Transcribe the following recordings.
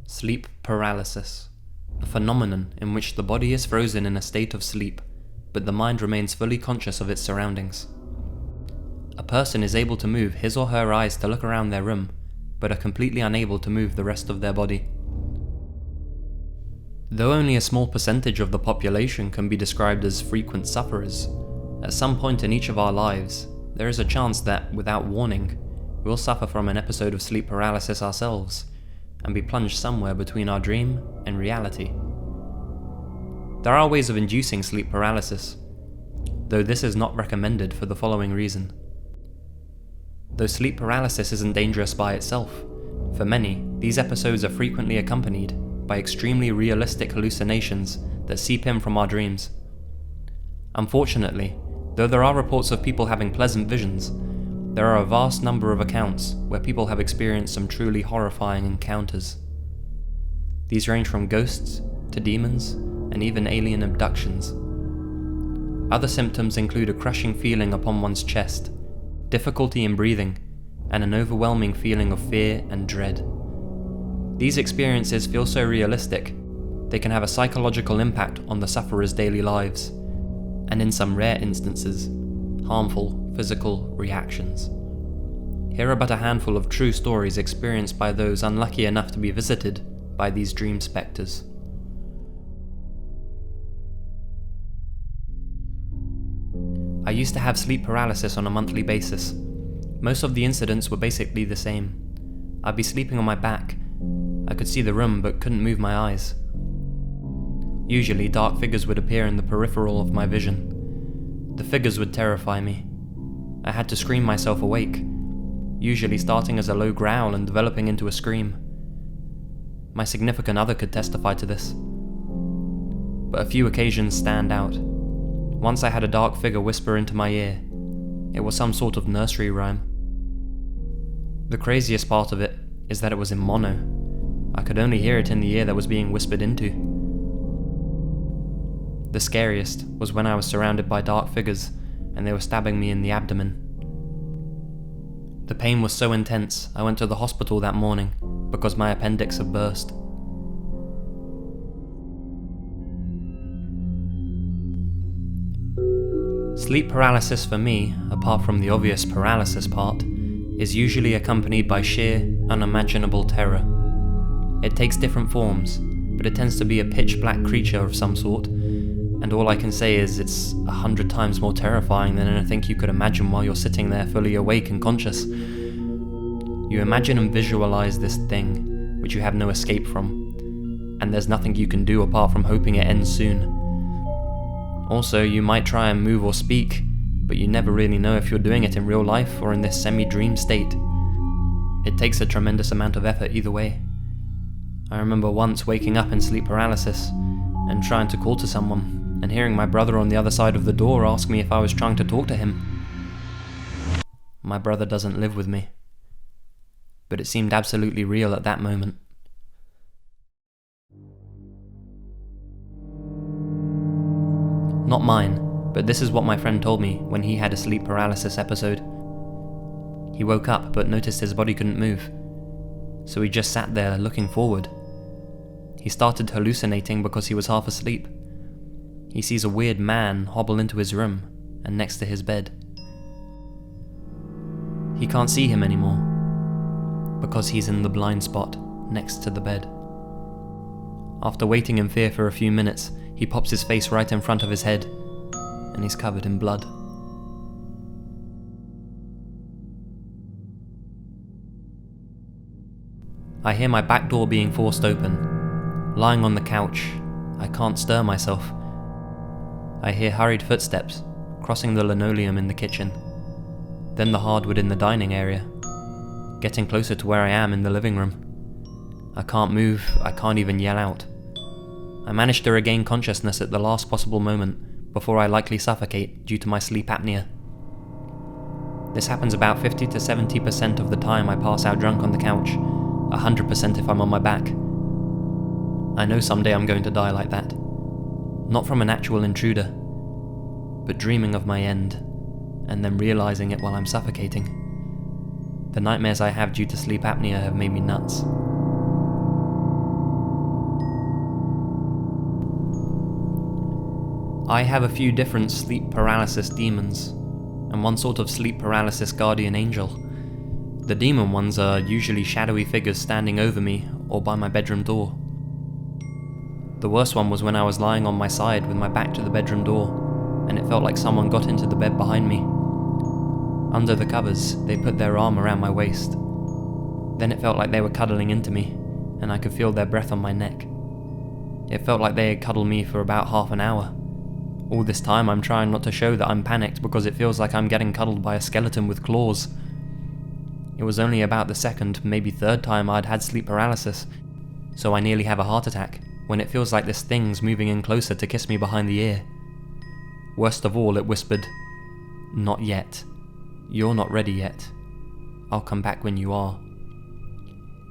Sleep paralysis, a phenomenon in which the body is frozen in a state of sleep, but the mind remains fully conscious of its surroundings. A person is able to move his or her eyes to look around their room, but are completely unable to move the rest of their body. Though only a small percentage of the population can be described as frequent sufferers, at some point in each of our lives, there is a chance that, without warning, we'll suffer from an episode of sleep paralysis ourselves, and be plunged somewhere between our dream and reality. There are ways of inducing sleep paralysis, though this is not recommended for the following reason. Though sleep paralysis isn't dangerous by itself, for many, these episodes are frequently accompanied by extremely realistic hallucinations that seep in from our dreams. Unfortunately, though there are reports of people having pleasant visions, there are a vast number of accounts where people have experienced some truly horrifying encounters. These range from ghosts to demons and even alien abductions. Other symptoms include a crushing feeling upon one's chest, difficulty in breathing, and an overwhelming feeling of fear and dread. These experiences feel so realistic, they can have a psychological impact on the sufferer's daily lives, and in some rare instances, harmful physical reactions. Here are but a handful of true stories experienced by those unlucky enough to be visited by these dream spectres. I used to have sleep paralysis on a monthly basis. Most of the incidents were basically the same. I'd be sleeping on my back. I could see the room but couldn't move my eyes. Usually dark figures would appear in the peripheral of my vision. The figures would terrify me. I had to scream myself awake, usually starting as a low growl and developing into a scream. My significant other could testify to this. But a few occasions stand out. Once I had a dark figure whisper into my ear. It was some sort of nursery rhyme. The craziest part of it is that it was in mono. I could only hear it in the ear that was being whispered into. The scariest was when I was surrounded by dark figures and they were stabbing me in the abdomen. The pain was so intense, I went to the hospital that morning because my appendix had burst. Sleep paralysis for me, apart from the obvious paralysis part, is usually accompanied by sheer, unimaginable terror. It takes different forms, but it tends to be a pitch-black creature of some sort, and all I can say is it's 100 times more terrifying than anything you could imagine while you're sitting there fully awake and conscious. You imagine and visualize this thing, which you have no escape from, and there's nothing you can do apart from hoping it ends soon. Also, you might try and move or speak, but you never really know if you're doing it in real life or in this semi-dream state. It takes a tremendous amount of effort either way. I remember once waking up in sleep paralysis and trying to call to someone, and hearing my brother on the other side of the door ask me if I was trying to talk to him. My brother doesn't live with me, but it seemed absolutely real at that moment. Not mine, but this is what my friend told me when he had a sleep paralysis episode. He woke up but noticed his body couldn't move, so he just sat there looking forward. He started hallucinating because he was half asleep. He sees a weird man hobble into his room and next to his bed. He can't see him anymore because he's in the blind spot next to the bed. After waiting in fear for a few minutes, he pops his face right in front of his head and he's covered in blood. I hear my back door being forced open. Lying on the couch, I can't stir myself. I hear hurried footsteps crossing the linoleum in the kitchen, then the hardwood in the dining area, getting closer to where I am in the living room. I can't move, I can't even yell out. I manage to regain consciousness at the last possible moment before I likely suffocate due to my sleep apnea. This happens about 50 to 70% of the time I pass out drunk on the couch, 100% if I'm on my back. I know someday I'm going to die like that. Not from an actual intruder, but dreaming of my end, and then realizing it while I'm suffocating. 'The nightmares I have due to sleep apnea have made me nuts. I have a few different sleep paralysis demons, and one sort of sleep paralysis guardian angel. The demon ones are usually shadowy figures standing over me or by my bedroom door. The worst one was when I was lying on my side with my back to the bedroom door, and it felt like someone got into the bed behind me. Under the covers, they put their arm around my waist. Then it felt like they were cuddling into me, and I could feel their breath on my neck. It felt like they had cuddled me for about half an hour. All this time I'm trying not to show that I'm panicked because it feels like I'm getting cuddled by a skeleton with claws. It was only about the second, maybe third time I'd had sleep paralysis, so I nearly have a heart attack, when it feels like this thing's moving in closer to kiss me behind the ear. Worst of all, it whispered, "Not yet. You're not ready yet. I'll come back when you are."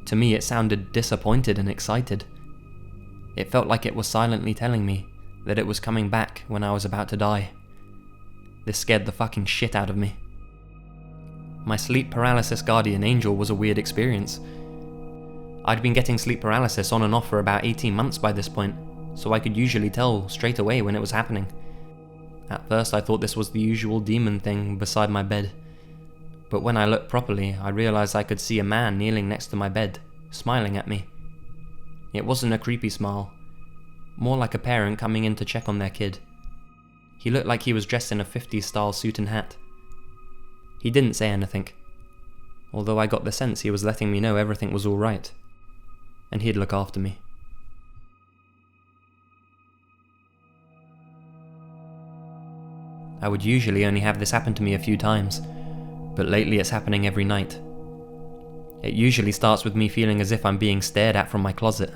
To me, it sounded disappointed and excited. It felt like it was silently telling me that it was coming back when I was about to die. This scared the fucking shit out of me. My sleep paralysis guardian angel was a weird experience. I'd been getting sleep paralysis on and off for about 18 months by this point, so I could usually tell straight away when it was happening. At first I thought this was the usual demon thing beside my bed, but when I looked properly I realized I could see a man kneeling next to my bed, smiling at me. It wasn't a creepy smile, more like a parent coming in to check on their kid. He looked like he was dressed in a 50s style suit and hat. He didn't say anything, although I got the sense he was letting me know everything was alright, and he'd look after me. I would usually only have this happen to me a few times, but lately it's happening every night. It usually starts with me feeling as if I'm being stared at from my closet,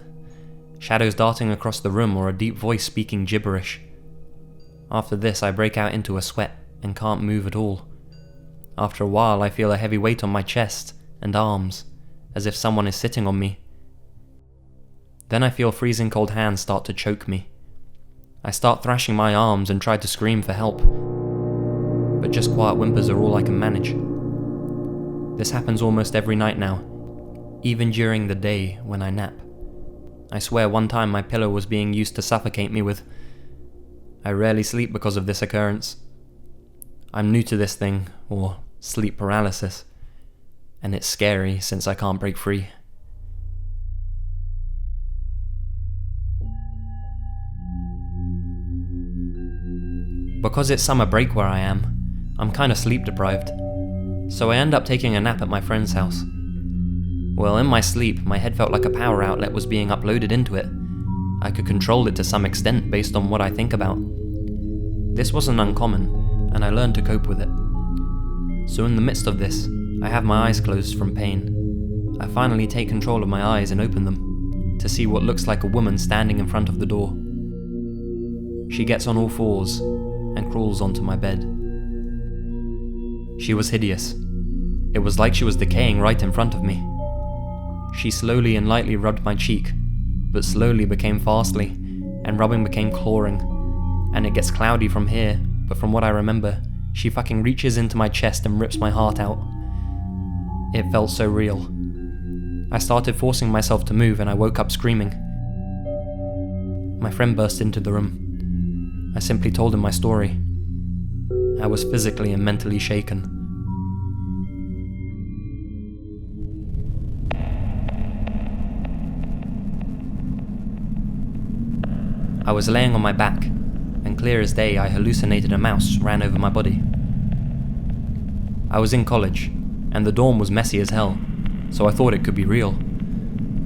shadows darting across the room or a deep voice speaking gibberish. After this I break out into a sweat and can't move at all. After a while I feel a heavy weight on my chest and arms, as if someone is sitting on me. Then I feel freezing cold hands start to choke me. I start thrashing my arms and try to scream for help, but just quiet whimpers are all I can manage. This happens almost every night now, even during the day when I nap. I swear one time my pillow was being used to suffocate me with. I rarely sleep because of this occurrence. I'm new to this thing, or sleep paralysis, and it's scary since I can't break free. Because it's summer break where I am, I'm kinda sleep deprived, so I end up taking a nap at my friend's house. Well, in my sleep, my head felt like a power outlet was being uploaded into it. I could control it to some extent based on what I think about. This wasn't uncommon, and I learned to cope with it. So in the midst of this, I have my eyes closed from pain. I finally take control of my eyes and open them, to see what looks like a woman standing in front of the door. She gets on all fours, and crawls onto my bed. She was hideous. It was like she was decaying right in front of me. She slowly and lightly rubbed my cheek, but slowly became fastly, and rubbing became clawing, and it gets cloudy from here, but from what I remember, she fucking reaches into my chest and rips my heart out. It felt so real. I started forcing myself to move and I woke up screaming. My friend burst into the room. I simply told him my story. I was physically and mentally shaken. I was laying on my back, and clear as day I hallucinated a mouse ran over my body. I was in college, and the dorm was messy as hell, so I thought it could be real.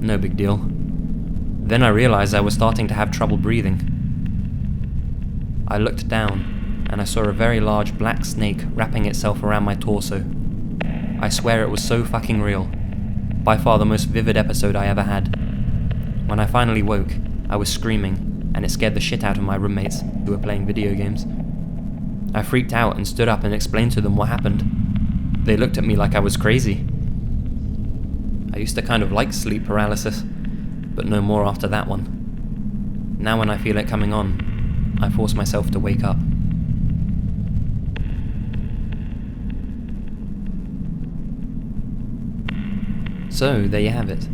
No big deal. Then I realized I was starting to have trouble breathing. I looked down, and I saw a very large black snake wrapping itself around my torso. I swear it was so fucking real. By far the most vivid episode I ever had. When I finally woke, I was screaming, and it scared the shit out of my roommates, who were playing video games. I freaked out and stood up and explained to them what happened. They looked at me like I was crazy. I used to kind of like sleep paralysis, but no more after that one. Now when I feel it coming on, I force myself to wake up. So, there you have it.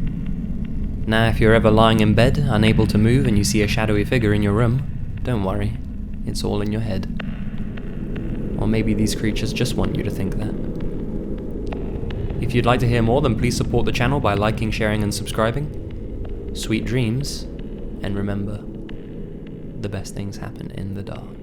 Now if you're ever lying in bed, unable to move, and you see a shadowy figure in your room, don't worry. it's all in your head. Or maybe these creatures just want you to think that. If you'd like to hear more, then please support the channel by liking, sharing, and subscribing. Sweet dreams, and remember, the best things happen in the dark.